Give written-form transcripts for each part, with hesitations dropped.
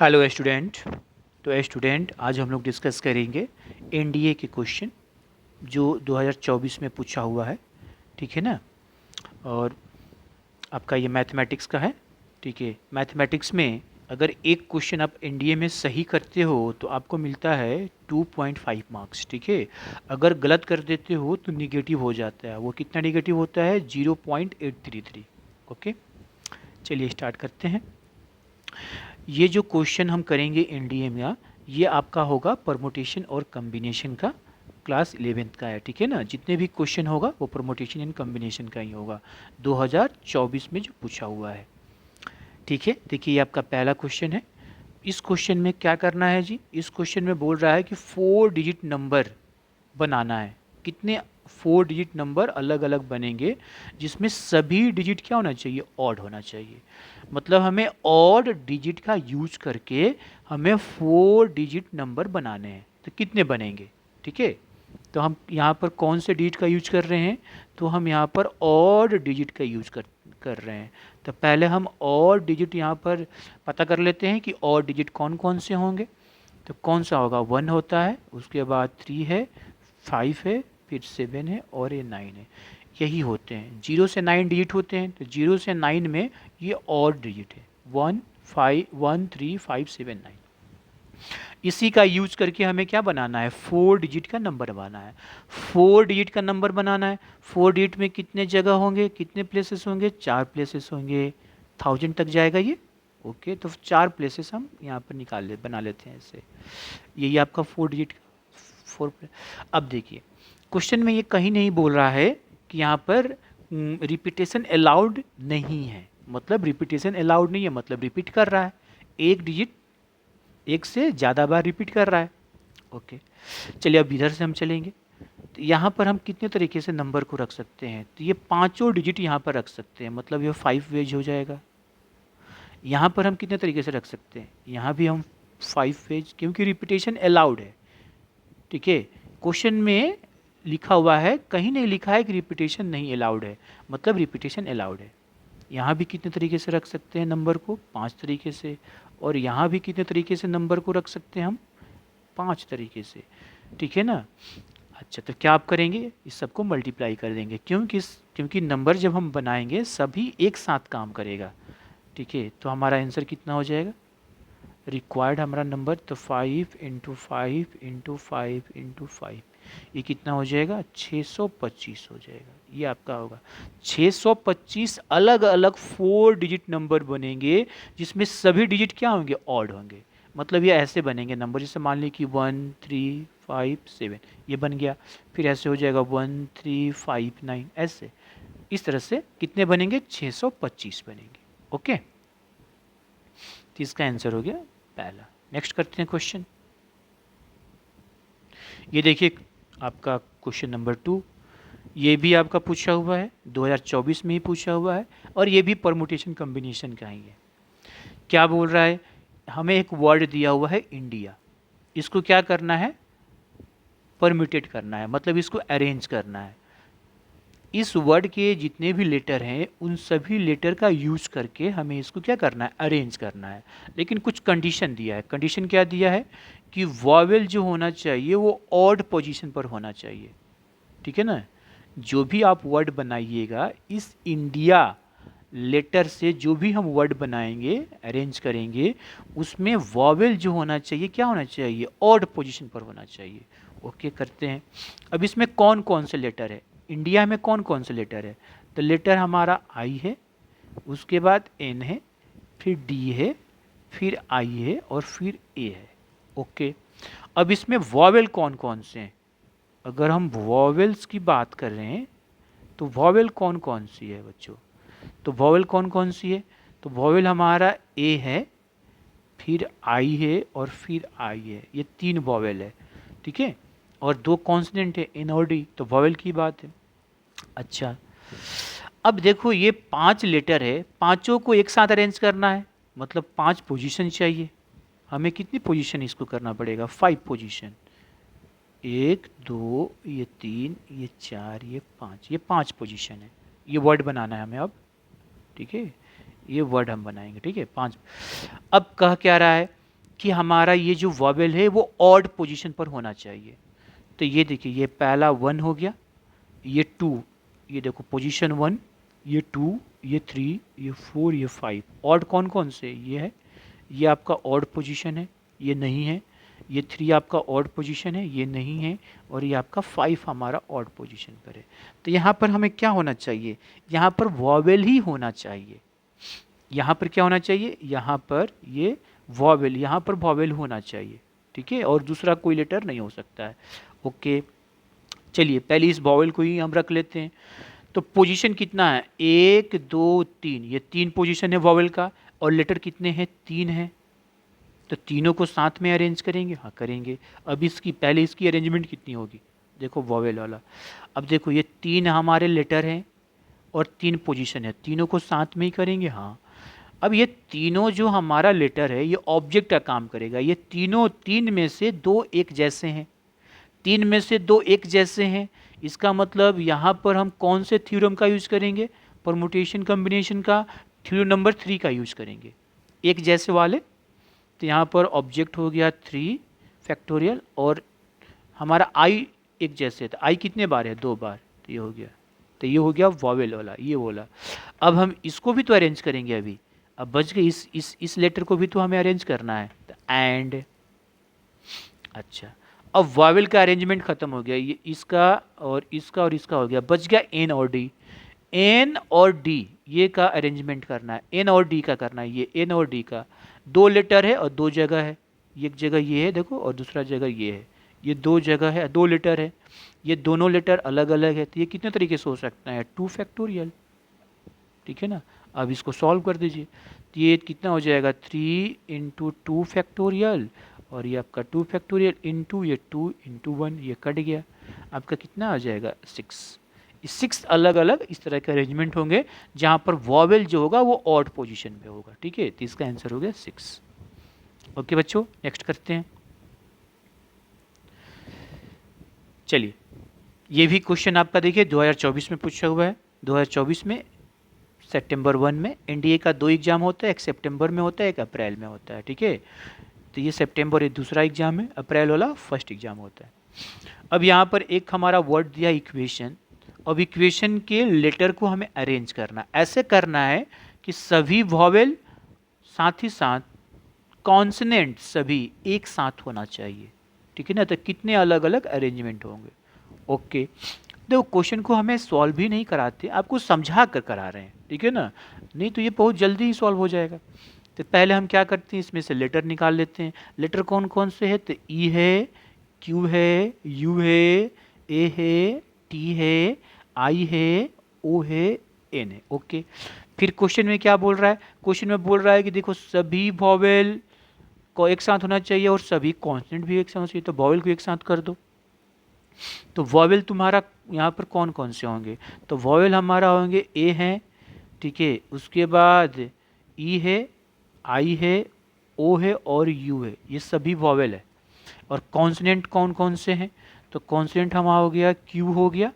Hello student. तो student आज हम लोग डिस्कस करेंगे एनडीए के क्वेश्चन जो 2024 में पूछा हुआ है। ठीक है ना। और आपका ये मैथमेटिक्स का है। ठीक है, मैथमेटिक्स में अगर एक क्वेश्चन आप एनडीए में सही करते हो तो आपको मिलता है 2.5 मार्क्स। ठीक है, अगर गलत कर देते हो तो निगेटिव हो जाता है। वो कितना निगेटिव होता है? 0.833। ओके, चलिए स्टार्ट करते हैं। ये जो क्वेश्चन हम करेंगे एनडीए में, ये आपका होगा परमुटेशन और कम्बिनेशन का, क्लास 11th का है। ठीक है ना। जितने भी क्वेश्चन होगा वो परमुटेशन एंड कम्बिनेशन का ही होगा, 2024 में जो पूछा हुआ है। ठीक है, देखिए ये आपका पहला क्वेश्चन है। इस क्वेश्चन में क्या करना है जी? इस क्वेश्चन में बोल रहा है कि 4 डिजिट नंबर बनाना है। कितने? 4 डिजिट नंबर अलग अलग बनेंगे जिसमें सभी डिजिट क्या होना चाहिए? ऑड होना चाहिए। मतलब हमें ऑड डिजिट का यूज करके हमें 4 डिजिट नंबर बनाने हैं। तो कितने बनेंगे? ठीक है, तो हम यहाँ पर कौन से डिजिट का यूज कर रहे हैं? तो हम यहाँ पर ऑड डिजिट का यूज कर रहे हैं। तो पहले हम ऑड डिजिट यहाँ पर पता कर लेते हैं कि ऑड डिजिट कौन कौन से होंगे। तो कौन सा होगा? 1 होता है, उसके बाद 3 है, 5 है, फिर 7 है और ये 9 है। यही होते हैं। 0 से 9 डिजिट होते हैं। तो 0 से 9 में ये ऑड डिजिट है। 1 5 1 3 5 7 9। इसी का यूज करके हमें क्या बनाना है? 4 डिजिट का नंबर बनाना है। 4 डिजिट का नंबर बनाना है। 4 डिजिट में कितने जगह होंगे? कितने प्लेसेस होंगे? 4 प्लेसेस होंगे। 1000 तक जाएगा ये। ओके, तो 4 प्लेसेस हम यहाँ पर बना लेते हैं ऐसे। यही आपका 4 डिजिट का 4। अब देखिए क्वेश्चन में ये कहीं नहीं बोल रहा है कि यहाँ पर रिपीटेशन अलाउड नहीं है। मतलब रिपीटेशन अलाउड नहीं है, मतलब रिपीट कर रहा है। एक डिजिट एक से ज़्यादा बार रिपीट कर रहा है। ओके, चलिए अब इधर से हम चलेंगे। तो यहाँ पर हम कितने तरीके से नंबर को रख सकते हैं? तो ये पांचों डिजिट यहाँ पर रख सकते हैं, मतलब ये 5 वेज हो जाएगा। यहाँ पर हम कितने तरीके से रख सकते हैं? यहाँ भी हम 5 वेज, क्योंकि रिपीटेशन अलाउड है। ठीक है, क्वेश्चन में लिखा हुआ है, कहीं नहीं लिखा है कि रिपीटेशन नहीं अलाउड है, मतलब रिपीटेशन अलाउड है। यहाँ भी कितने तरीके से रख सकते हैं नंबर को? 5 तरीके से। और यहाँ भी कितने तरीके से नंबर को रख सकते हैं हम? 5 तरीके से। ठीक है ना। अच्छा, तो क्या आप करेंगे? इस सबको मल्टीप्लाई कर देंगे। क्योंकि नंबर जब हम बनाएंगे सभी एक साथ काम करेगा। ठीक है, तो हमारा आंसर कितना हो जाएगा रिक्वायर्ड हमारा नंबर? तो 5 इंटू 5 इंटू 5 इंटू 5, ये कितना हो जाएगा? 625 हो जाएगा। ये आपका होगा 625 अलग अलग 4 डिजिट नंबर बनेंगे जिसमें सभी डिजिट क्या होंगे? ऑड होंगे। मतलब ये ऐसे बनेंगे नंबर, जैसे मान ली कि 1 3 5 7, ये बन गया। फिर ऐसे हो जाएगा 1 3 5 9, ऐसे। इस तरह से कितने बनेंगे? 625 बनेंगे। ओके, तो इसका आंसर हो गया पहला। नेक्स्ट करते हैं क्वेश्चन। ये देखिए आपका क्वेश्चन नंबर 2। ये भी आपका पूछा हुआ है, 2024 में ही पूछा हुआ है, और ये भी परमुटेशन कॉम्बिनेशन का ही है। क्या बोल रहा है? हमें एक वर्ड दिया हुआ है इंडिया, इसको क्या करना है? परम्यूटेट करना है, मतलब इसको अरेंज करना है। इस वर्ड के जितने भी लेटर हैं उन सभी लेटर का यूज करके हमें इसको क्या करना है? अरेंज करना है। लेकिन कुछ कंडीशन दिया है। कंडीशन क्या दिया है? कि वॉवेल जो होना चाहिए वो ऑड पोजीशन पर होना चाहिए। ठीक है ना। जो भी आप वर्ड बनाइएगा, इस इंडिया लेटर से जो भी हम वर्ड बनाएंगे, अरेंज करेंगे, उसमें वॉवेल जो होना चाहिए क्या होना चाहिए? ऑड पोजीशन पर होना चाहिए। ओके, करते हैं। अब इसमें कौन कौन से लेटर है? इंडिया में कौन कौन से लेटर है? तो लेटर हमारा आई है, उसके बाद एन है, फिर डी है, फिर आई है और फिर ए है। ओके, अब इसमें वॉवेल कौन कौन से हैं? अगर हम वॉवेल्स की बात कर रहे हैं तो वॉवेल कौन कौन सी है बच्चों? तो वॉवेल कौन कौन सी है? तो वॉवेल हमारा ए है, फिर आई है और फिर आई है। ये 3 वॉवेल है। ठीक है, और 2 कॉन्सोनेंट है, एन और डी। तो वॉवेल की बात है। अच्छा, अब देखो ये 5 लेटर है, पांचों को एक साथ अरेंज करना है, मतलब 5 पोजीशन चाहिए। हमें कितनी पोजीशन इसको करना पड़ेगा? 5 पोजीशन। 1 2 ये 3 ये 4 ये 5, ये 5 पोजीशन है। ये वर्ड बनाना है हमें अब। ठीक है, ये वर्ड हम बनाएंगे। ठीक है, 5। अब कह क्या रहा है? कि हमारा ये जो वॉवेल है वो ऑड पोजीशन पर होना चाहिए। तो ये देखिए, ये पहला 1 हो गया, ये 2, ये देखो पोजीशन 1, ये 2, ये 3, ये 4, ये 5। ऑड कौन कौन से? ये है, ये आपका ऑड पोजीशन है, ये नहीं है। ये 3 आपका ऑड पोजीशन है, ये नहीं है। और ये आपका 5 हमारा ऑड पोजीशन पर है। तो यहाँ पर हमें क्या होना चाहिए? यहाँ पर वॉवेल ही होना चाहिए। यहाँ पर क्या होना चाहिए? यहाँ पर ये वॉवेल, यहाँ पर वॉवेल होना चाहिए, ठीक है, और दूसरा कोई लेटर नहीं हो सकता है। ओके, चलिए पहले इस वॉवेल को ही हम रख लेते हैं। तो पोजीशन कितना है? 1 2 3, ये 3 पोजीशन है वॉवेल का। और लेटर कितने हैं? 3 है। तो तीनों को साथ में अरेंज करेंगे? हाँ करेंगे। अब इसकी पहले इसकी अरेंजमेंट कितनी होगी? देखो वॉवेल वाला, अब देखो ये 3 हमारे लेटर हैं और 3 पोजीशन है, तीनों को साथ में ही करेंगे। हाँ, अब ये तीनों जो हमारा लेटर है ये ऑब्जेक्ट का काम करेगा। ये तीनों, 3 में से 2 एक जैसे हैं, 3 में से 2 एक जैसे हैं। इसका मतलब यहाँ पर हम कौन से थ्योरम का यूज करेंगे? परमुटेशन कॉम्बिनेशन का, थ्योरम नंबर 3 का यूज करेंगे, एक जैसे वाले। तो यहाँ पर ऑब्जेक्ट हो गया 3 फैक्टोरियल, और हमारा आई एक जैसे, तो आई कितने बार है? 2 बार। तो ये हो गया, तो ये हो गया वॉवेल वाला, ये बोला। अब हम इसको भी तो अरेंज करेंगे अभी। अब बच गए, इस लेटर को भी तो हमें अरेंज करना है। तो एंड, अच्छा, अब वॉवेल का अरेंजमेंट खत्म हो गया। ये इसका और इसका और इसका हो गया, बच गया एन और डी। एन और डी ये का अरेंजमेंट करना है, एन और डी का करना है। ये एन और डी का 2 लेटर है और 2 जगह है। एक जगह ये है देखो, और दूसरा जगह ये है। ये 2 जगह है, 2 लेटर है। ये दोनों लेटर अलग अलग है। तो ये कितने तरीके से हो सकता है? 2 फैक्टोरियल, ठीक है ना। अब इसको सॉल्व कर दीजिए। तो ये कितना हो जाएगा? 3 × 2 फैक्टोरियल, और ये आपका 2 फैक्टोरियल इंटू ये 2 × 1, ये कट गया। आपका कितना आ जाएगा? 6। 6 अलग अलग इस तरह के अरेंजमेंट होंगे जहाँ पर वॉवेल जो होगा वो ऑड पोजीशन पे होगा, ठीक है। तो इसका आंसर हो गया 6। ओके बच्चों, नेक्स्ट करते हैं। चलिए, ये भी क्वेश्चन आपका देखिए 2024 में पूछा हुआ है। 2024 में सितंबर 1 में एनडीए का 2 एग्जाम होता है, एक सितंबर में होता है, एक अप्रैल में होता है, ठीक है। तो ये सितंबर ये दूसरा एग्जाम है, अप्रैल वाला फर्स्ट एग्जाम होता है। अब यहाँ पर एक हमारा वर्ड दिया इक्वेशन। अब इक्वेशन के लेटर को हमें अरेंज करना, ऐसे करना है कि सभी वॉवेल साथ ही साथ कॉन्सनेंट सभी एक साथ होना चाहिए, ठीक है ना। तो कितने अलग अलग अरेंजमेंट होंगे? ओके, देखो क्वेश्चन को हमें सॉल्व भी नहीं कराते, आपको समझा कर करा रहे हैं, ठीक है ना। नहीं तो ये बहुत जल्दी ही सॉल्व हो जाएगा। तो पहले हम क्या करते हैं, इसमें से लेटर निकाल लेते हैं। लेटर कौन कौन से है? तो ई है, क्यू है, यू है, ए है, टी है, आई है, ओ है, एन है। ओके, फिर क्वेश्चन में क्या बोल रहा है? क्वेश्चन में बोल रहा है कि देखो सभी वॉवेल को एक साथ होना चाहिए और सभी कॉन्स्टेंट भी एक साथ होना चाहिए। तो वॉवेल को एक साथ कर दो। तो वॉवेल तुम्हारा यहाँ पर कौन कौन से होंगे? तो वॉवेल हमारा होंगे ए हैं, ठीक है, उसके बाद ई है, आई है, ओ है और यू है, ये सभी वॉवेल है। और कॉन्सोनेंट कौन कौन से हैं? तो कॉन्सोनेंट हमारा हो गया क्यू हो गया,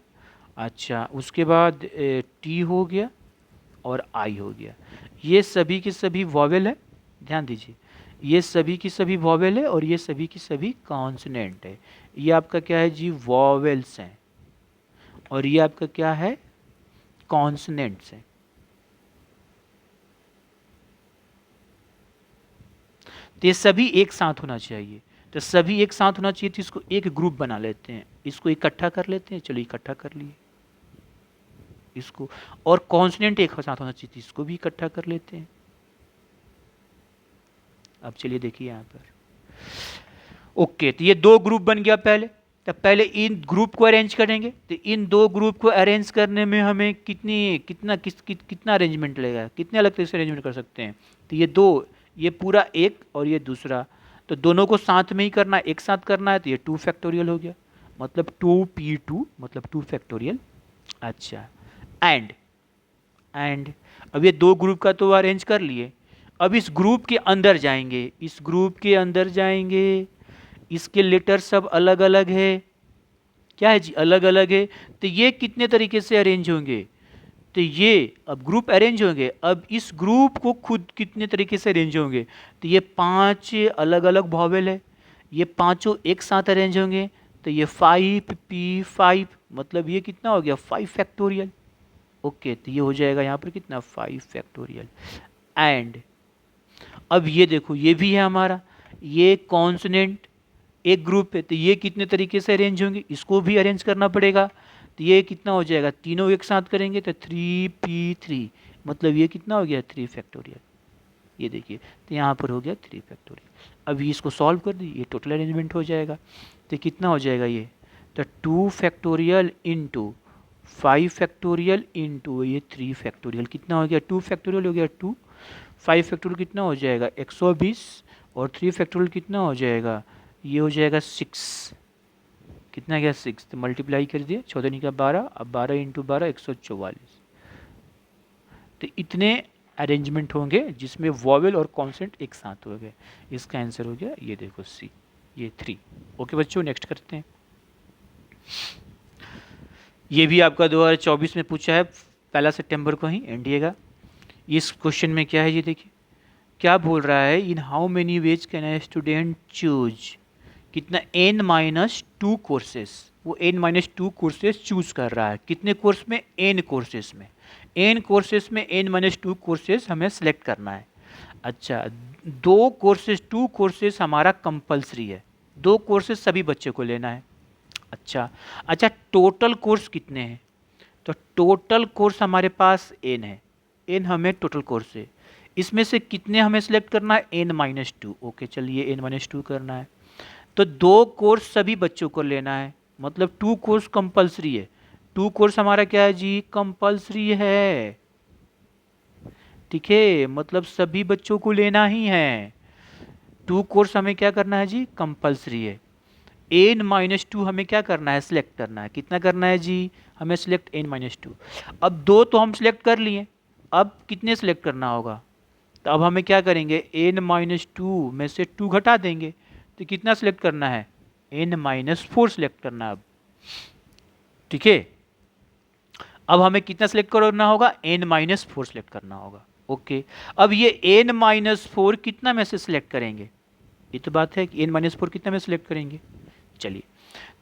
अच्छा, उसके बाद टी हो गया और आई हो गया। ये सभी की सभी वॉवेल है, ध्यान दीजिए, ये सभी की सभी वॉवेल है और ये सभी की सभी कॉन्सोनेंट है। ये आपका क्या है जी? वॉवेल्स हैं, और ये आपका क्या है? कॉन्सोनेंट्स हैं। तो ये सभी एक साथ होना चाहिए। तो सभी एक साथ होना चाहिए, तो इसको एक ग्रुप बना लेते हैं, इसको इकट्ठा कर लेते हैं। चलो इकट्ठा कर लिए इसको, और कॉन्सोनेंट एक साथ होना चाहिए, इसको भी इकट्ठा कर लेते हैं। अब चलिए देखिए यहाँ पर, ओके, तो ये 2 ग्रुप बन गया पहले। तो पहले इन ग्रुप को अरेंज करेंगे। तो इन 2 ग्रुप को अरेंज करने में हमें कितना अरेंजमेंट लगेगा? कितने अलग तरीके से अरेंजमेंट कर सकते हैं? तो ये 2, ये पूरा एक और ये दूसरा, तो दोनों को साथ में ही करना है, एक साथ करना है। तो ये 2 फैक्टोरियल हो गया, मतलब 2p2, मतलब 2 फैक्टोरियल। अच्छा, एंड अब ये 2 ग्रुप का तो अरेंज कर लिए। अब इस ग्रुप के अंदर जाएंगे, इस ग्रुप के अंदर जाएंगे, इसके लेटर सब अलग अलग है। क्या है जी? अलग अलग है। तो ये कितने तरीके से अरेंज होंगे? तो ये अब ग्रुप अरेंज होंगे। अब इस ग्रुप को खुद कितने तरीके से अरेंज होंगे, तो ये 5 अलग अलग वॉवेल है, ये पांचों एक साथ अरेंज होंगे, तो ये 5p5, मतलब ये कितना हो गया 5 फैक्टोरियल। ओके, तो ये हो जाएगा यहाँ पर कितना 5 फैक्टोरियल। एंड अब ये देखो ये भी है हमारा, ये कॉन्सोनेंट एक ग्रुप है, तो ये कितने तरीके से अरेंज होंगे, इसको भी अरेंज करना पड़ेगा। तो ये कितना हो जाएगा, तीनों एक साथ करेंगे तो 3p3, मतलब ये कितना हो गया 3 फैक्टोरियल। ये देखिए, तो यहाँ पर हो गया 3 फैक्टोरियल। अभी इसको सॉल्व कर दी, ये टोटल अरेंजमेंट हो जाएगा। तो कितना हो जाएगा ये, तो 2 फैक्टोरियल इंटू 5 फैक्टोरियल इंटू ये 3 फैक्टोरियल, कितना हो गया 2 फैक्टोरियल हो गया 2, 5 फैक्टोरियल कितना हो जाएगा 120, और 3 फैक्टोरियल कितना हो जाएगा, ये हो जाएगा 6, कितना गया 6, तो मल्टीप्लाई कर दिए 14 का 12, अब 12 इंटू 12 144। तो इतने अरेंजमेंट होंगे जिसमें वॉवेल और कॉन्सेंट एक साथ हो गए। इसका आंसर हो गया ये देखो सी, ये 3। ओके बच्चों, नेक्स्ट करते हैं। ये भी आपका 2024 में पूछा है, 1 सितंबर को ही एनडीए का। इस क्वेश्चन में क्या है ये देखिए, क्या बोल रहा है, in how many ways can a student choose, कितना n-2 कोर्सेस, वो n-2 कोर्सेस चूज कर रहा है, कितने कोर्स में, n कोर्सेस में, n कोर्सेस में n-2 कोर्सेस हमें सेलेक्ट करना है। अच्छा, 2 कोर्सेस हमारा कंपलसरी है, 2 कोर्सेस सभी बच्चे को लेना है। अच्छा, टोटल कोर्स कितने हैं, तो टोटल कोर्स हमारे पास n है, n हमें टोटल कोर्स है, इसमें से कितने हमें सेलेक्ट करना है, n-2। ओके चलिए n-2 करना है, तो 2 कोर्स सभी बच्चों को लेना है, मतलब 2 कोर्स कंपलसरी है, 2 कोर्स हमारा क्या है जी, कंपलसरी है, ठीक है, मतलब सभी बच्चों को लेना ही है। 2 कोर्स हमें क्या करना है जी, कंपलसरी है। n-2 हमें क्या करना है, सिलेक्ट करना है, कितना करना है जी, हमें सिलेक्ट n-2। अब 2 तो हम सिलेक्ट कर लिए, अब कितने सिलेक्ट करना होगा, तो अब हमें क्या करेंगे, n-2 में से 2 घटा देंगे, तो कितना सिलेक्ट करना है, n-4 सिलेक्ट करना है अब, ठीक है। अब हमें कितना सिलेक्ट करना होगा, n-4 सिलेक्ट करना होगा। ओके, अब ये n-4 कितना में से सिलेक्ट करेंगे, ये तो बात है कि n-4 कितना में सिलेक्ट करेंगे। चलिए,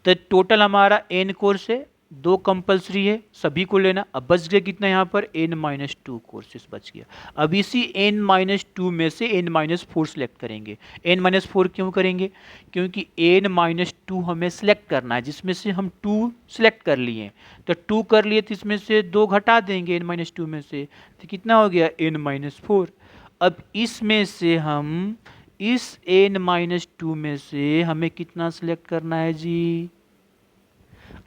तो टोटल हमारा n कोर्स है, 2 कंपलसरी है, सभी को लेना। अब बच गया कितना, यहाँ पर n-2 कोर्सेस बच गया। अब इसी n-2 में से n-4 सिलेक्ट करेंगे। n-4 क्यों करेंगे, क्योंकि n-2 हमें सिलेक्ट करना है, जिसमें से हम 2 सिलेक्ट कर लिए, तो 2 कर लिए तो इसमें से 2 घटा देंगे n-2 में से, तो कितना हो गया n-4। अब इसमें से हम इस n-2 में से हमें कितना सिलेक्ट करना है जी,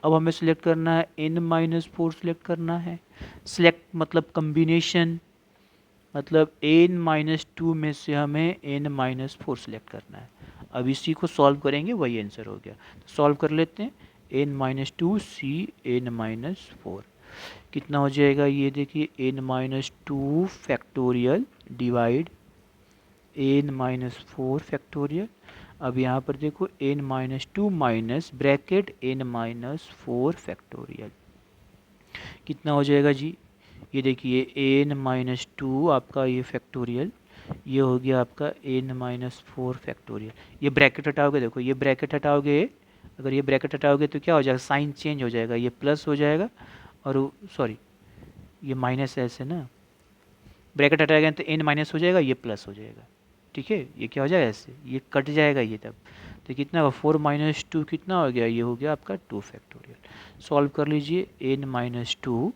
अब हमें सिलेक्ट करना है n-4 सिलेक्ट करना है। सिलेक्ट मतलब कॉम्बिनेशन, मतलब n-2 में से हमें n-4 सिलेक्ट करना है। अब इसी को सॉल्व करेंगे, वही आंसर हो गया, तो सॉल्व कर लेते हैं। n-2 c n-4 कितना हो जाएगा, ये देखिए n-2 factorial divide n-4 factorial. अब यहाँ पर देखो n-2 minus bracket n-4 factorial, कितना हो जाएगा जी, ये देखिए n-2 आपका ये फैक्टोरियल, ये हो गया आपका n-4 फैक्टोरियल। ये ब्रैकेट हटाओगे, देखो ये ब्रैकेट हटाओगे, अगर ये ब्रैकेट हटाओगे तो क्या हो जाएगा, साइन चेंज हो जाएगा, ये प्लस हो जाएगा, और सॉरी ये माइनस ऐसे ना, ब्रैकेट हटाएगा तो n माइनस हो जाएगा, ये प्लस हो जाएगा, ठीक है, ये क्या हो जाएगा ऐसे, ये कट जाएगा ये तब, तो कितना होगा 4-2 कितना हो गया, ये हो गया आपका 2 फैक्टोरियल। सॉल्व कर लीजिए, n-2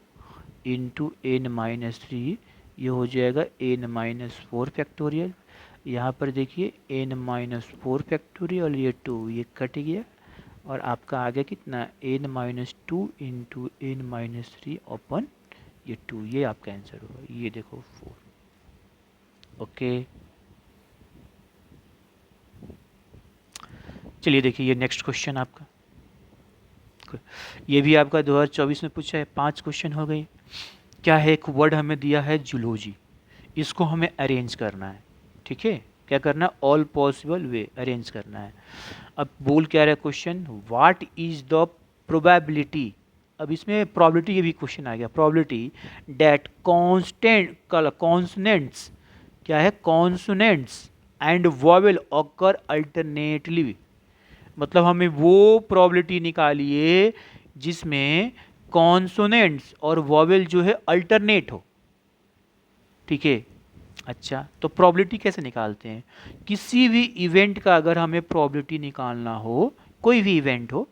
इंटू n-3, ये हो जाएगा n-4 फैक्टोरियल। यहाँ पर देखिए n-4 फैक्टोरियल, ये 2 ये कट गया, और आपका आ गया कितना n-2 इंटू n-3 ओपन ये 2, ये आपका आंसर होगा, ये देखो 4। ओके, चलिए देखिए ये नेक्स्ट क्वेश्चन आपका, ये भी आपका 2024 में पूछा है, 5 क्वेश्चन हो गए। क्या है, एक वर्ड हमें दिया है जूलॉजी, इसको हमें अरेंज करना है, ठीक है, क्या करना है, ऑल पॉसिबल वे अरेंज करना है। अब बोल क्या रहा है question, what is the probability अब इसमें प्रोबेबिलिटी के भी क्वेश्चन आ गया, प्रोबेबिलिटी डैट कॉन्सोनेंट्स क्या है, consonants and vowel occur alternately, मतलब हमें वो प्रोबेबिलिटी निकालिए जिसमें कॉन्सोनेंट्स और वॉवेल जो है अल्टरनेट हो, ठीक है। अच्छा, तो प्रोबेबिलिटी कैसे निकालते हैं, किसी भी इवेंट का अगर हमें प्रोबेबिलिटी निकालना हो, कोई भी इवेंट हो,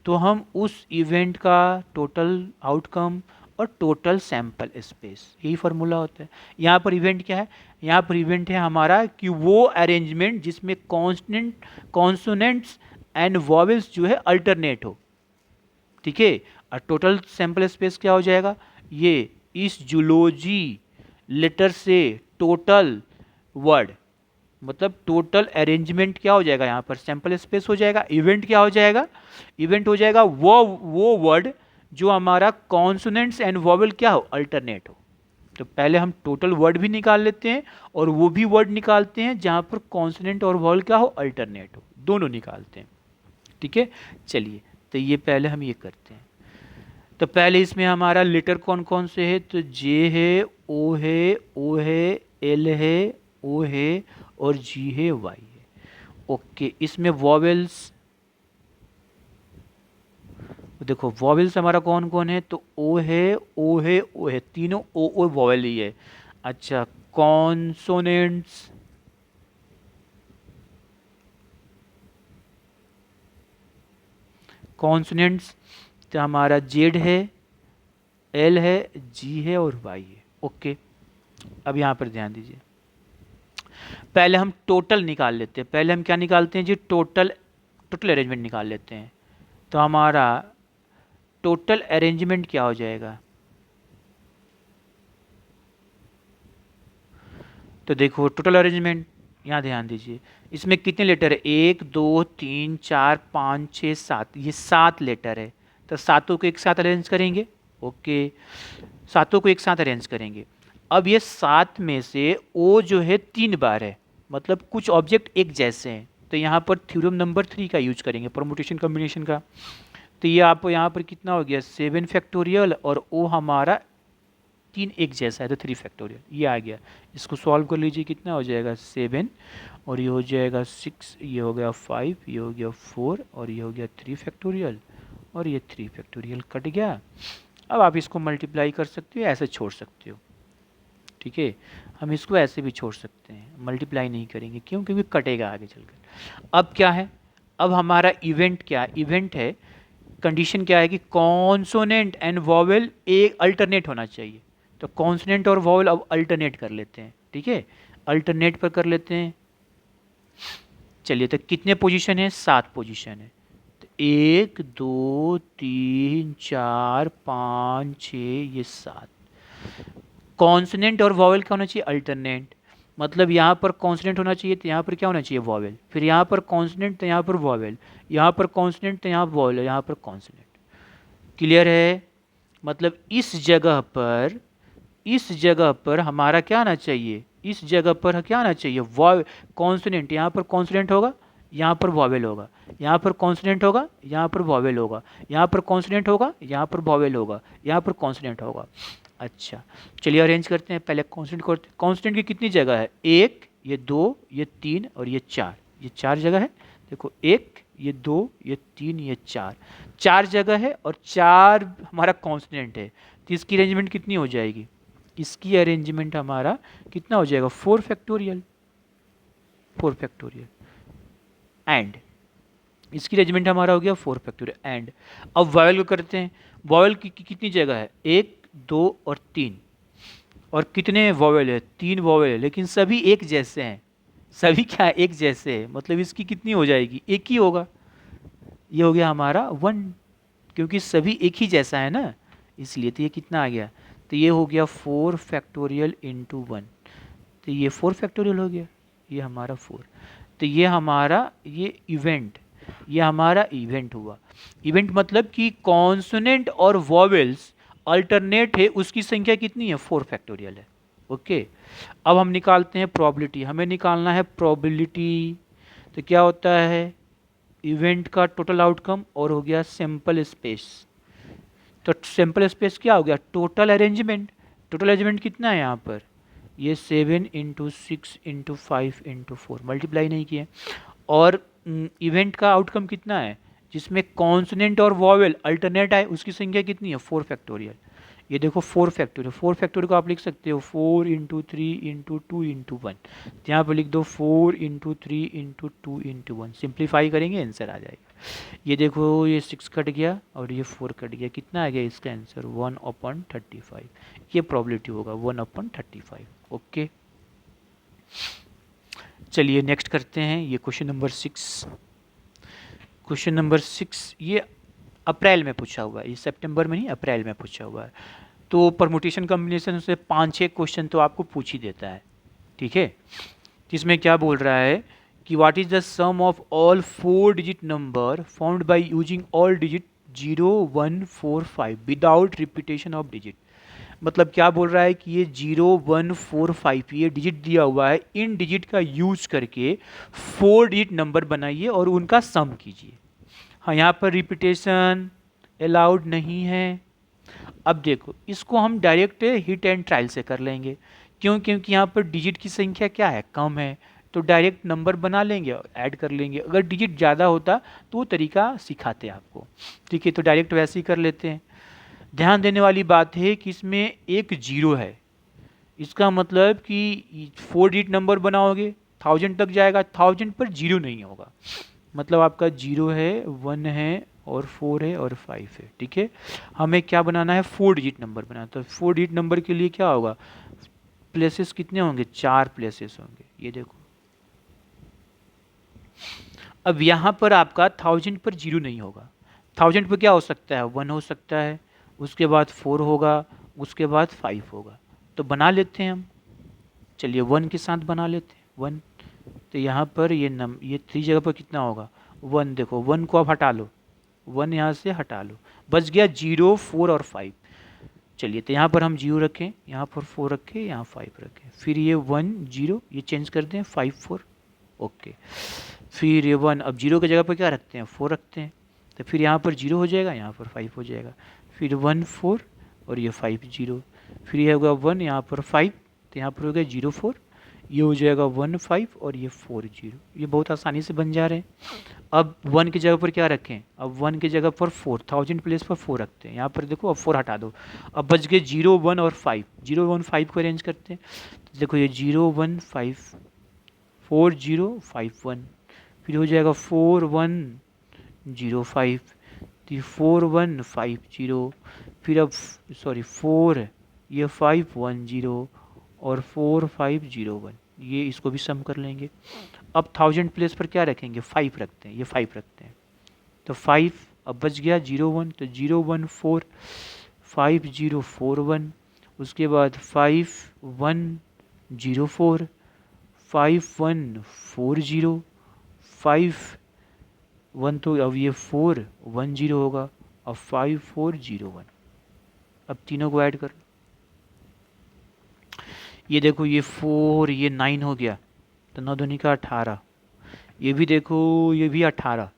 तो हम उस इवेंट का टोटल आउटकम और टोटल सैंपल स्पेस, यही फार्मूला होता है। यहाँ पर इवेंट क्या है, यहाँ पर इवेंट है हमारा कि वो अरेंजमेंट जिसमें कॉन्सोनेंट्स एंड वॉवेल्स जो है अल्टरनेट हो, ठीक है। और टोटल सैंपल स्पेस क्या हो जाएगा, ये इस जूलॉजी लेटर से टोटल वर्ड, मतलब टोटल अरेंजमेंट क्या हो जाएगा, यहाँ पर सैंपल स्पेस हो जाएगा। इवेंट क्या हो जाएगा, इवेंट हो जाएगा वो वर्ड जो हमारा कॉन्सोनेंट्स एंड वॉवेल क्या हो, अल्टरनेट हो। तो पहले हम टोटल वर्ड भी निकाल लेते हैं और वो भी वर्ड निकालते हैं जहाँ पर कॉन्सोनेंट और वॉवेल क्या हो, अल्टरनेट हो, दोनों निकालते हैं, ठीक है। चलिए, तो ये पहले हम ये करते हैं। तो पहले इसमें हमारा लेटर कौन कौन से है, तो जे है, ओ है, ओ है, एल है, ओ है और जी है, वाई है। ओके, इसमें वॉवेल्स देखो, वॉवेल्स हमारा कौन कौन है, तो ओ है, ओ है, ओ है, तीनों ओ वॉवेल ही है। अच्छा, कॉन्सोनेंट्स, कॉन्सोनेंट्स तो हमारा जेड है, एल है, जी है और वाई है। ओके, अब यहाँ पर ध्यान दीजिए, पहले हम टोटल निकाल लेते हैं। पहले हम क्या निकालते हैं जी, टोटल अरेंजमेंट निकाल लेते हैं। तो हमारा टोटल अरेंजमेंट क्या हो जाएगा, तो देखो टोटल अरेंजमेंट, यहाँ ध्यान दीजिए, इसमें कितने लेटर है, 1 2 3 4 5 6 7, ये 7 लेटर है। तो सातों को एक साथ अरेंज करेंगे, ओके, सातों को एक साथ अरेंज करेंगे। अब ये 7 में से ओ जो है 3 बार है, मतलब कुछ ऑब्जेक्ट एक जैसे हैं, तो यहाँ पर थ्योरम नंबर 3 का यूज करेंगे, परमुटेशन कॉम्बिनेशन का। तो ये आप यहाँ पर कितना हो गया, 7 फैक्टोरियल और ओ हमारा 3 एक जैसा है, तो 3 फैक्टोरियल ये आ गया। इसको सॉल्व कर लीजिए, कितना हो जाएगा 7 और ये हो जाएगा 6, ये हो गया 5, ये हो गया 4 और ये हो गया 3 फैक्टोरियल और ये 3 फैक्टोरियल कट गया। अब आप इसको मल्टीप्लाई कर सकते हो, ऐसे छोड़ सकते हो, ठीक है। हम इसको ऐसे भी छोड़ सकते हैं, मल्टीप्लाई नहीं करेंगे, क्यों, क्योंकि कटेगा आगे चलकर। अब क्या है, अब हमारा इवेंट क्या है, इवेंट है, कंडीशन क्या है कि कॉन्सोनेंट एंड वॉवेल एक अल्टरनेट होना चाहिए। तो कॉन्सोनेंट और वॉवेल अब अल्टरनेट कर लेते हैं, ठीक है, अल्टरनेट पर कर लेते हैं। चलिए, तो कितने पोजीशन है, 7 पोजीशन है। तो 1 2 3 4 5 6, ये 7। कॉन्सोनेंट और वॉवेल क्या होना चाहिए, अल्टरनेट, मतलब यहाँ पर कॉन्सोनेंट होना चाहिए तो यहाँ पर क्या होना चाहिए, वॉवेल, फिर यहाँ पर कॉन्सोनेंट तो यहाँ पर वॉवेल, यहाँ पर कॉन्सोनेंट तो यहाँ वॉवेल, यहाँ पर कॉन्सोनेंट। क्लियर है, मतलब इस जगह पर हमारा क्या आना चाहिए, इस जगह पर क्या आना चाहिए, वॉ कॉन्सोनेंट, यहाँ पर कॉन्सोनेंट होगा, यहाँ पर वॉवेल होगा, यहाँ पर कॉन्सोनेंट होगा, यहाँ पर वॉवेल होगा, यहाँ पर कॉन्सोनेंट होगा, यहाँ पर वॉवेल होगा, यहाँ पर कॉन्सोनेंट होगा। अच्छा, चलिए अरेंज करते हैं, पहले कॉन्स्टेंट करते हैं। कॉन्स्टेंट की कितनी जगह है, 1, ये 2, ये 3 और ये 4, ये 4 जगह है। देखो 1, ये 2, ये 3, ये 4, 4 जगह है और 4 हमारा कॉन्स्टेंट है। तो इसकी अरेंजमेंट कितनी हो जाएगी, इसकी अरेंजमेंट हमारा कितना हो जाएगा, 4 फैक्टोरियल, 4 फैक्टोरियल एंड इसकी अरेंजमेंट हमारा हो गया 4 फैक्टोरियल एंड। अब वॉवेल को करते हैं, वॉवेल की कितनी जगह है, 1 2 और 3, और कितने वॉवेल है, 3 वॉवेल है, लेकिन सभी एक जैसे हैं, सभी क्या है, एक जैसे हैं, मतलब इसकी कितनी हो जाएगी, एक ही होगा, ये हो गया हमारा 1, क्योंकि सभी एक ही जैसा है ना, इसलिए। तो ये कितना आ गया, तो ये हो गया 4 फैक्टोरियल इंटू 1, तो ये 4 फैक्टोरियल हो गया, ये हमारा 4। तो ये हमारा ये हमारा इवेंट हुआ। इवेंट मतलब कि कॉन्सोनेंट और वॉवेल्स अल्टरनेट है, उसकी संख्या कितनी है, 4 फैक्टोरियल है, ओके। अब हम निकालते हैं प्रोबेबिलिटी, हमें निकालना है प्रोबेबिलिटी। तो क्या होता है, इवेंट का टोटल आउटकम और हो गया सैंपल स्पेस। तो सैम्पल स्पेस क्या हो गया, टोटल अरेंजमेंट। टोटल अरेंजमेंट कितना है यहाँ पर, ये 7 × 6 × 5 × 4 मल्टीप्लाई नहीं किए। और इवेंट का आउटकम कितना है, जिसमें कॉन्सोनेंट और वॉवेल अल्टरनेट आए, उसकी संख्या कितनी है 4 फैक्टोरियल। ये देखो 4 फैक्टोरियल, 4 फैक्टोरियल को आप लिख सकते हो 4 × 3 × 2 × 1। यहाँ पर लिख दो 4 × 3 × 2 × 1। सिंप्लीफाई करेंगे आंसर आ जाएगा। ये देखो ये 6 कट गया और ये 4 कट गया, कितना आ गया इसका आंसर 1/35। ये प्रोबेबिलिटी होगा 1/35। ओके, चलिए नेक्स्ट करते हैं। ये क्वेश्चन नंबर 6। क्वेश्चन नंबर 6 ये अप्रैल में पूछा हुआ है, ये सितंबर में नहीं अप्रैल में पूछा हुआ है। तो परमुटेशन कॉम्बिनेशन से 5-6 क्वेश्चन तो आपको पूछ ही देता है, ठीक है। जिसमें क्या बोल रहा है कि what is the sum of all 4 digit number found by using all digit 0 1 4 5 without repetition of digit. मतलब क्या बोल रहा है कि ये 0 1 4 5 ये डिजिट दिया हुआ है, इन डिजिट का यूज करके 4 डिजिट नंबर बनाइए और उनका सम कीजिए। हाँ, यहाँ पर रिपीटेशन अलाउड नहीं है। अब देखो इसको हम डायरेक्ट हिट एंड ट्रायल से कर लेंगे, क्यों, क्योंकि यहाँ पर डिजिट की संख्या क्या है, कम है, तो डायरेक्ट नंबर बना लेंगे और ऐड कर लेंगे। अगर डिजिट ज़्यादा होता तो वो तरीका सिखाते आपको, ठीक है। तो डायरेक्ट वैसे ही कर लेते हैं। ध्यान देने वाली बात है कि इसमें एक जीरो है, इसका मतलब कि 4 डिजिट नंबर बनाओगे 1000 तक जाएगा, 1000 पर जीरो नहीं होगा। मतलब आपका 0 है, 1 है और 4 है और 5 है, ठीक है। हमें क्या बनाना है, 4 डिजिट नंबर बनाना। तो 4 डिजिट नंबर के लिए क्या होगा, प्लेसेस कितने होंगे, 4 प्लेसेस होंगे। ये देखो अब यहाँ पर आपका 1000 पर जीरो नहीं होगा, 1000 पर क्या हो सकता है, 1 हो सकता है, उसके बाद 4 होगा, उसके बाद 5 होगा। तो बना लेते हैं हम, चलिए 1 के साथ बना लेते हैं 1। तो यहाँ पर ये 3 जगह पर कितना होगा 1। देखो 1 को आप हटा लो, 1 यहाँ से हटा लो, बच गया 0 4 और 5। चलिए तो यहाँ पर हम 0 रखें, यहाँ पर 4 रखें, यहाँ 5 रखें, फिर ये 1 0 ये चेंज कर दें 5 4। ओके, फिर ये 1, अब 0 की जगह पर क्या रखते हैं 4 रखते हैं, तो फिर यहाँ पर 0 हो जाएगा, यहाँ पर 5 हो जाएगा, फिर 1 4 और ये 5 0, फिर ये होगा 1 यहाँ पर 5, तो यहाँ पर हो गया 0 4, ये हो जाएगा 1 5 और ये 4 0। ये बहुत आसानी से बन जा रहे हैं। अब 1 की जगह पर क्या रखें, अब 1 की जगह पर 4, 1000 प्लेस पर 4 रखते हैं, यहाँ पर देखो अब 4 हटा दो, अब बच गए 0 1 और 5, 0 1 5 को अरेंज करते हैं। तो देखो ये 0 1 5 4 0 5 1, फिर हो जाएगा 4 1 0 5, तो 4 1 5 0, फिर अब सॉरी 4 ये 5 1 0 और 4 5 0 1, ये इसको भी सम कर लेंगे। अब 1000 प्लेस पर क्या रखेंगे 5 रखते हैं, ये 5 रखते हैं, तो 5 अब बच गया 0 1, तो 0 1 4 5 0 4 1, उसके बाद 5 1 0 4 5 1 4 0 5 1, तो अब ये 4 1 0 होगा, अब 5 4 0 1। अब तीनों को ऐड कर लो, ये देखो ये 4 ये 9 हो गया, तो 9 दूनी का 18, ये भी देखो ये भी 18,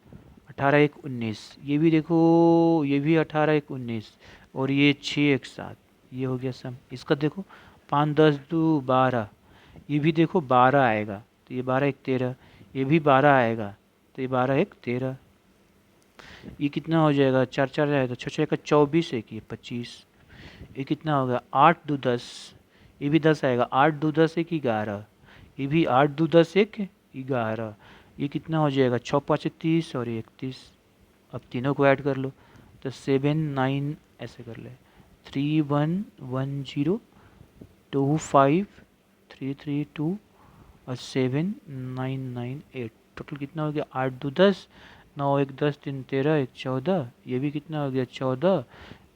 18 1 19, ये भी देखो ये भी 18 1 19 और ये 6 1 7, ये हो गया सम। इसका देखो 5 10 2 12, ये भी देखो 12 आएगा, तो ये 12 1 13, ये भी 12 आएगा, तो ये 12 1 13, ये कितना हो जाएगा 4 4 आएगा, 6 6 का 24 1 ये 25, ये कितना होगा 8 2 10, ये भी 10 आएगा, 8 2 10 1 11, ये भी 8 2 10 1 11, ये कितना हो जाएगा 6 5 30 और 31। अब तीनों को ऐड कर लो, तो 7 9 ऐसे कर ले, 3 1 1 0 2 5 3 3 2 और 7 9 9 8, टोटल कितना हो गया 8 2 10 9 1 10 3 13 1 14, ये भी कितना हो गया 14,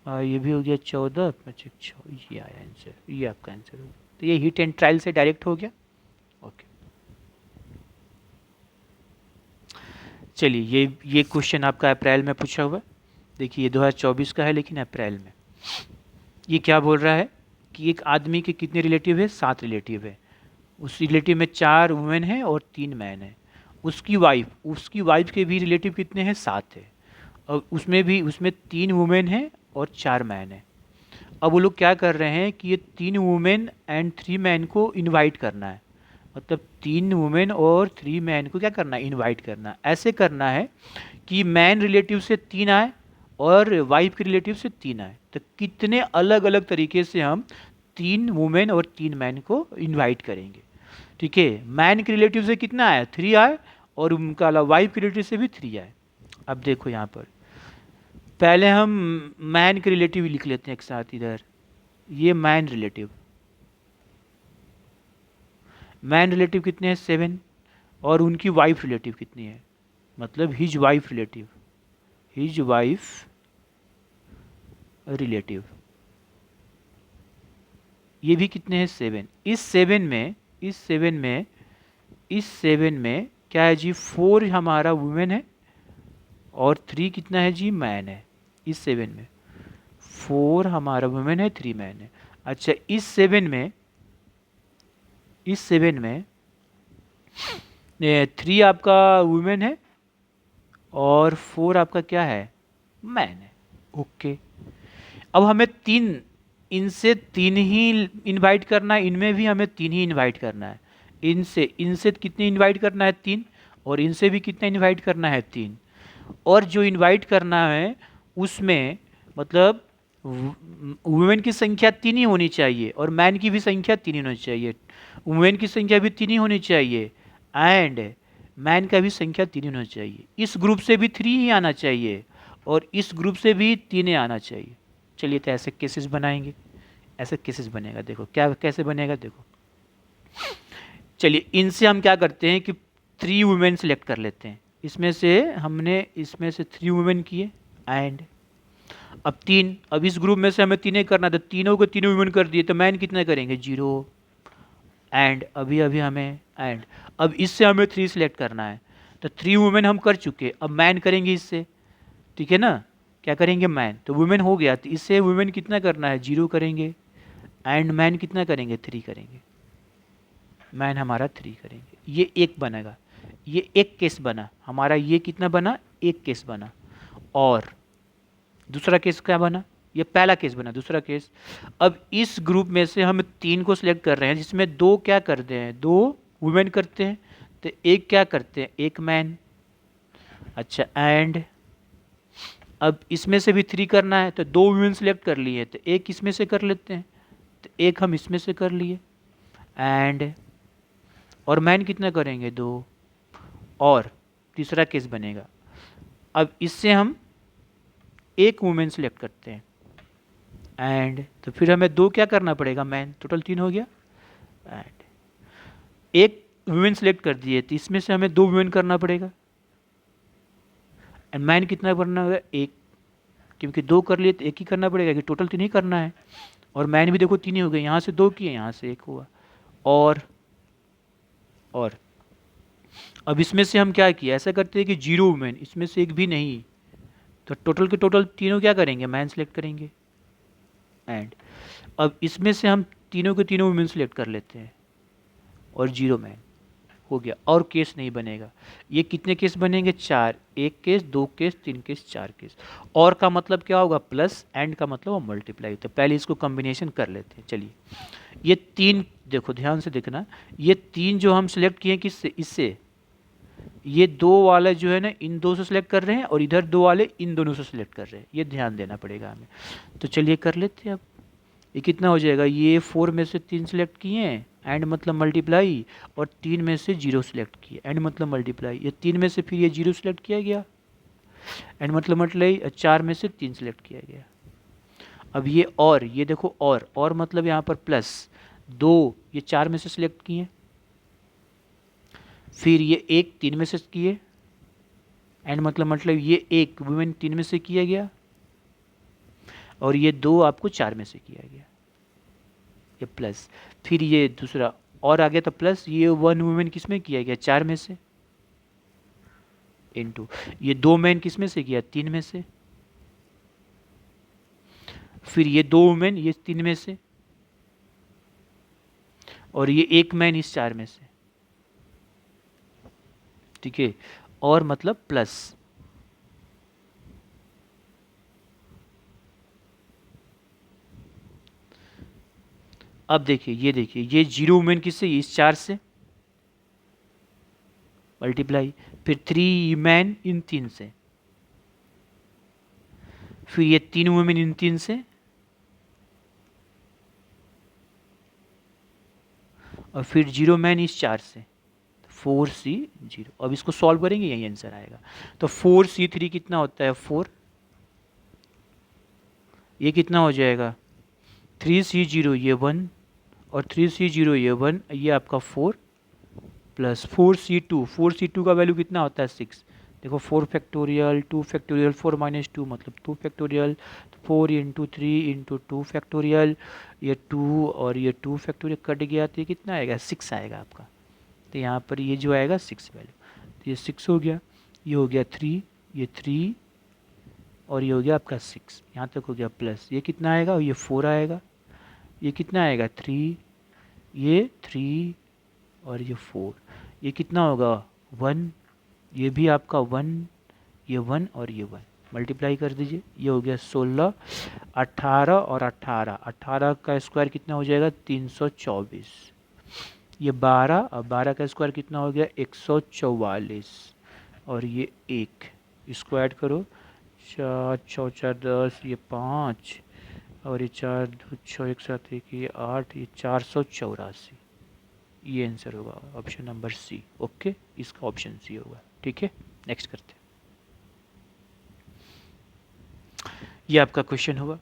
ये भी हो गया 14 5 1 6, ये आया आंसर, ये आपका आंसर होगा। तो ये हिट एंड ट्रायल से डायरेक्ट हो गया। ओके, चलिए ये क्वेश्चन आपका अप्रैल में पूछा हुआ है। देखिए ये 2024 का है लेकिन अप्रैल में। ये क्या बोल रहा है कि एक आदमी के कितने रिलेटिव है, 7 रिलेटिव है। उस रिलेटिव में 4 वुमेन हैं और 3 मैन हैं। उसकी वाइफ के भी रिलेटिव कितने हैं, 7 है। और उसमें 3 वुमेन हैं और 4 मैन है। अब वो लोग क्या कर रहे हैं कि ये 3 वुमेन एंड 3 मैन को इनवाइट करना है, मतलब 3 वुमेन और 3 मैन को क्या करना है, इनवाइट करना है। ऐसे करना है कि मैन रिलेटिव से 3 आए और वाइफ के रिलेटिव से 3 आए। तो कितने अलग अलग तरीके से हम 3 वुमेन और 3 मैन को इनवाइट करेंगे। ठीक है, मैन के रिलेटिव से कितना आया, 3 आए, और उनका वाइफ के रिलेटिव से भी 3 आए। अब देखो यहाँ पर पहले हम मैन के रिलेटिव लिख लेते हैं एक साथ इधर। ये मैन रिलेटिव, मैन रिलेटिव कितने हैं, 7, और उनकी वाइफ रिलेटिव कितनी है, मतलब his wife relative, his wife relative, ये भी कितने हैं, 7। इस सेवन में क्या है जी, 4 हमारा वुमेन है और 3 कितना है जी, मैन है। इस 7 में 4 हमारा वुमेन है, 3 मैन है। अच्छा, इस सेवन में 3 आपका वुमेन है और 4 आपका क्या है, मैन है। ओके, अब हमें 3, इनसे 3 ही इनवाइट करना है, इनमें भी हमें 3 ही इनवाइट करना है। इनसे कितने इनवाइट करना है, 3, और इनसे भी कितना इनवाइट करना है, 3। और जो इनवाइट करना है उसमें मतलब वुमेन की संख्या 3 ही होनी चाहिए और मैन की भी संख्या 3 ही होनी चाहिए। वुमेन की संख्या भी 3 ही होनी चाहिए एंड मैन का भी संख्या 3 ही होना चाहिए। इस ग्रुप से भी 3 ही आना चाहिए और इस ग्रुप से भी 3 ही आना चाहिए। चलिए, तो ऐसे केसेस बनाएंगे, ऐसे केसेस बनेगा। देखो क्या कैसे बनेगा, देखो चलिए इनसे हम क्या करते हैं कि 3 वुमेन सेलेक्ट कर लेते हैं। इसमें से 3 वुमेन किए एंड अब 3, अब इस ग्रुप में से हमें 3 करना था, तीनों को तीनों वुमेन कर दिए, तो मैन कितना करेंगे, 0 एंड अभी अभी हमें एंड अब इससे हमें 3 सेलेक्ट करना है, तो 3 वुमेन हम कर चुके, अब मैन करेंगे इससे। ठीक है ना, क्या करेंगे, मैन, तो वुमेन हो गया, तो इससे वुमेन कितना करना है, 0 करेंगे एंड मैन कितना करेंगे, 3 करेंगे, मैन हमारा 3 करेंगे। ये एक बनेगा, ये एक केस बना हमारा, ये कितना बना, एक केस बना। और दूसरा केस क्या बना, ये पहला केस बना, दूसरा केस। अब इस ग्रुप में से हम 3 को सिलेक्ट कर रहे हैं जिसमें 2 क्या करते हैं, 2 वुमेन करते हैं, तो एक क्या करते हैं, एक मैन। अच्छा, एंड अब इसमें से भी 3 करना है, तो 2 वुमेन सिलेक्ट कर लिए, तो एक इसमें से कर लेते हैं, तो एक हम इसमें से कर लिए एंड और मैन कितना करेंगे, 2। और तीसरा केस बनेगा, अब इससे हम एक वुमेन सेलेक्ट करते हैं एंड तो फिर हमें 2 क्या करना पड़ेगा, मैन, टोटल 3 हो गया एंड एक वुमेन सेलेक्ट कर दिए, तो इसमें से हमें 2 वुमेन करना पड़ेगा एंड मैन कितना करना होगा, 1, क्योंकि 2 कर लिए तो 1 ही करना पड़ेगा कि टोटल 3 ही करना है। और मैन भी देखो 3 ही हो गए, यहाँ से 2 किए, यहाँ से 1 हुआ। और अब इसमें से हम क्या किया, ऐसा करते हैं कि 0 वुमेन, इसमें से एक भी नहीं, तो टोटल के टोटल तीनों क्या करेंगे, मैन सेलेक्ट करेंगे एंड अब इसमें से हम तीनों के तीनों वुमेन सेलेक्ट कर लेते हैं और 0 मैन हो गया, और केस नहीं बनेगा। ये कितने केस बनेंगे, 4, 1 केस, 2 केस, 3 केस, 4 केस। और का मतलब क्या होगा, प्लस, एंड का मतलब मल्टीप्लाई। तो पहले इसको कॉम्बिनेशन कर लेते हैं। चलिए, ये 3 देखो, ध्यान से देखना, ये 3 जो हम सिलेक्ट किए किससे, इससे, ये 2 वाले जो है ना इन 2 से सिलेक्ट कर रहे हैं और इधर 2 वाले इन दोनों से सिलेक्ट कर रहे हैं, ये ध्यान देना पड़ेगा हमें। तो चलिए कर लेते हैं। अब ये कितना हो जाएगा, ये 4 में से 3 सिलेक्ट किए एंड मतलब मल्टीप्लाई, और 3 में से 0 सिलेक्ट किए एंड मतलब मल्टीप्लाई, ये 3 में से फिर ये 0 सिलेक्ट किया गया एंड मतलब मल्टीप्लाई, 4 में से 3 सिलेक्ट किया गया। अब ये, और ये देखो, और मतलब यहाँ पर प्लस 2, ये 4 में से सिलेक्ट किए, फिर ये 1 3 में से किए एंड मतलब ये 1 वुमेन 3 में से किया गया और ये 2 आपको 4 में से किया गया, ये प्लस, फिर ये दूसरा और आ गया, तो प्लस ये 1 वुमेन किस में किया गया, 4 में से, इनटू ये 2 मैन किस में से किया, 3 में से, फिर ये 2 वुमेन ये 3 में से, और ये 1 मैन इस 4 में से। ठीक है, और मतलब प्लस, अब देखिए ये 0 वुमेन किससे, इस 4 से मल्टीप्लाई, फिर 3 मैन इन 3 से, फिर ये 3 वुमेन इन 3 से, और फिर 0 मैन इस 4 से, 4C0। अब इसको सॉल्व करेंगे, यही आंसर आएगा। तो 4C3 कितना होता है 4, ये कितना हो जाएगा 3C0 ये 1, और 3C0 ये 1, ये आपका 4 प्लस 4C2 का वैल्यू कितना होता है 6। देखो 4 फैक्टोरियल 2 फैक्टोरियल 4 माइनस 2 मतलब 2 फैक्टोरियल, 4 इंटू 3 इंटू 2 फैक्टोरियल, ये 2 और ये 2 फैक्टोरियल कट गया तो ये कितना आएगा 6 आएगा आपका। तो यहाँ पर ये जो आएगा 6 वैल्यू, तो ये 6 हो गया, ये हो गया 3, ये 3 और ये हो गया आपका 6, यहाँ तक हो गया प्लस, ये कितना आएगा, और ये 4 आएगा, ये कितना आएगा 3, ये 3 और ये 4, ये कितना होगा 1, ये भी आपका 1, ये 1 और ये 1, मल्टीप्लाई कर दीजिए, ये हो गया 16, 18 और 18, 18 का स्क्वायर कितना हो जाएगा 324, ये 12 और 12 का स्क्वायर कितना हो गया 144, और ये 1 स्क्वायर करो, 4 4 4 10, ये 5 और ये 4 2 6 1 7 1, ये 8, ये 484, ये आंसर होगा ऑप्शन नंबर सी। ओके, इसका ऑप्शन सी होगा। ठीक है, नेक्स्ट करते हैं। ये आपका क्वेश्चन होगा,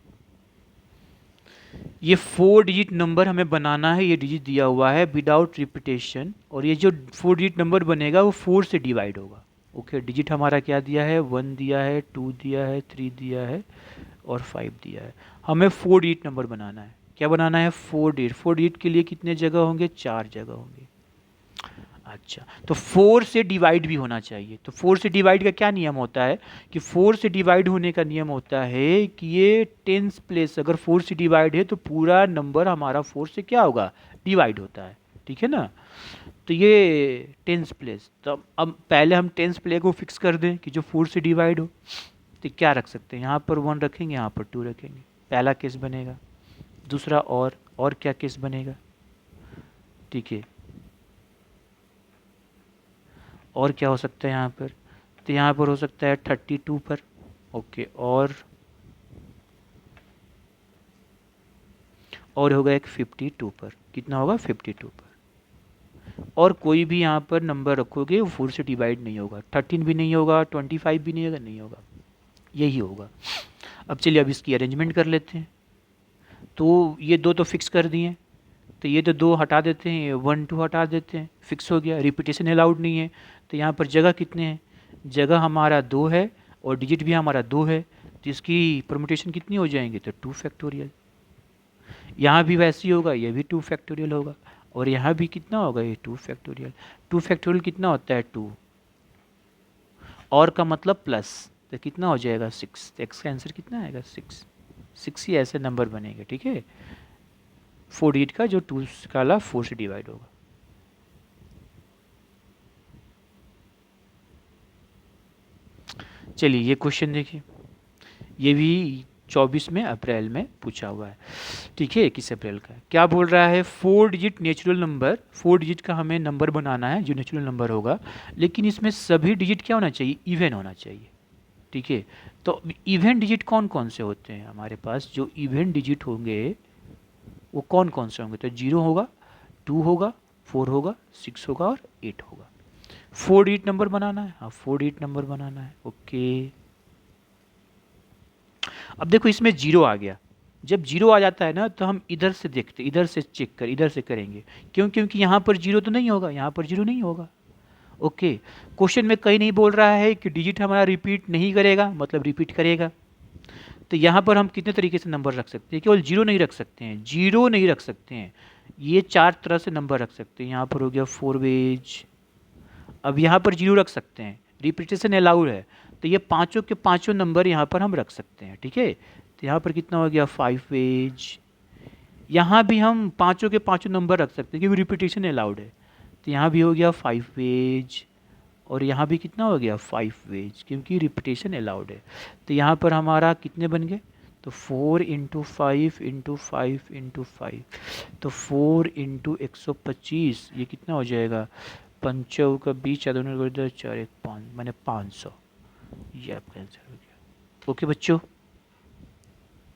ये 4 डिजिट नंबर हमें बनाना है, ये डिजिट दिया हुआ है विदाउट रिपीटेशन, और ये जो 4 डिजिट नंबर बनेगा वो 4 से डिवाइड होगा। ओके, डिजिट हमारा क्या दिया है 1 दिया है, 2 दिया है, 3 दिया है और 5 दिया है। हमें 4 डिजिट नंबर बनाना है। क्या बनाना है 4 डिजिट। 4 डिजिट के लिए कितने जगह होंगे 4 जगह होंगे। अच्छा, तो 4 से डिवाइड भी होना चाहिए। तो 4 से डिवाइड का क्या नियम होता है कि 4 से डिवाइड होने का नियम होता है कि ये टेंस प्लेस अगर 4 से डिवाइड है तो पूरा नंबर हमारा 4 से क्या होगा डिवाइड होता है। ठीक है ना, तो ये टेंस प्लेस, तो अब पहले हम टेंस प्लेस को फिक्स कर दें कि जो 4 से डिवाइड हो, तो क्या रख सकते हैं, यहाँ पर 1 रखेंगे, यहाँ पर 2 रखेंगे, पहला केस बनेगा। दूसरा और क्या केस बनेगा, ठीक है, और क्या हो सकता है यहाँ पर, तो यहाँ पर हो सकता है 32 पर। ओके, और होगा एक 52 पर। कितना होगा 52 पर। और कोई भी यहाँ पर नंबर रखोगे वो 4 से डिवाइड नहीं होगा, 13 भी नहीं होगा, 25 भी नहीं होगा, नहीं होगा, यही होगा। अब चलिए अब इसकी अरेंजमेंट कर लेते हैं। तो ये दो तो फिक्स कर दिए, तो ये तो 2 हटा देते हैं, 1 2 हटा देते हैं, फिक्स हो गया। रिपीटेशन अलाउड नहीं है, तो यहाँ पर जगह कितने हैं, जगह हमारा 2 है और डिजिट भी हमारा 2 है, तो इसकी परमुटेशन कितनी हो जाएंगे, तो 2 फैक्टोरियल। यहाँ भी वैसे ही होगा, ये भी 2 फैक्टोरियल होगा, और यहाँ भी कितना होगा, ये 2 फैक्टोरियल। 2 फैक्टोरियल कितना होता है 2, और का मतलब प्लस, तो कितना हो जाएगा 6। तो एक्स का आंसर कितना आएगा 6। 6 ही ऐसे नंबर बनेंगे। ठीक है, 4 डिजिट का जो 2 का 4 से डिवाइड होगा। चलिए ये क्वेश्चन देखिए, ये भी 24 अप्रैल में पूछा हुआ है। ठीक है, 21 अप्रैल का। क्या बोल रहा है 4 डिजिट नेचुरल नंबर, 4 डिजिट का हमें नंबर बनाना है जो नेचुरल नंबर होगा, लेकिन इसमें सभी डिजिट क्या होना चाहिए, इवन होना चाहिए। ठीक है, तो इवन डिजिट कौन कौन से होते हैं हमारे पास, जो इवन डिजिट होंगे वो कौन कौन से होंगे, तो 0 होगा, 2 होगा, 4 होगा, 6 होगा और 8 होगा। 4 डिजिट नंबर बनाना है, हाँ 4 डिजिट नंबर बनाना है। ओके, अब देखो इसमें 0 आ गया। जब 0 आ जाता है ना तो हम इधर से देखते, इधर से चेक कर, इधर से करेंगे, क्यों, क्योंकि यहाँ पर 0 तो नहीं होगा, यहाँ पर 0 नहीं होगा। ओके, क्वेश्चन में कहीं नहीं बोल रहा है कि डिजिट हमारा रिपीट नहीं करेगा, मतलब रिपीट करेगा। तो यहाँ पर हम कितने तरीके से नंबर रख सकते हैं, केवल 0 नहीं रख सकते हैं, 0 नहीं रख सकते हैं, ये 4 तरह से नंबर रख सकते हैं। यहाँ पर हो गया 4 वेज, अब यहाँ पर 0 रख सकते हैं, रिपीटेशन अलाउड है, तो ये पाँचों के पाँचों नंबर यहाँ पर हम रख सकते हैं। ठीक है, तो यहाँ पर कितना हो गया 5 वेज, यहाँ भी हम पाँचों के पाँचों नंबर रख सकते हैं क्योंकि रिपीटेशन अलाउड है, तो यहाँ भी हो गया 5 वेज, और यहाँ भी कितना हो गया 5 वेज क्योंकि रिपीटेशन अलाउड है। तो यहाँ पर हमारा कितने बन गए, तो 4 × 5 × 5 × 5, तो 4 × 125, ये कितना हो जाएगा, पंचों का बीच दोनों 4 1 5 मैंने 500। ये आपका आंसर हो गया। ओके बच्चों।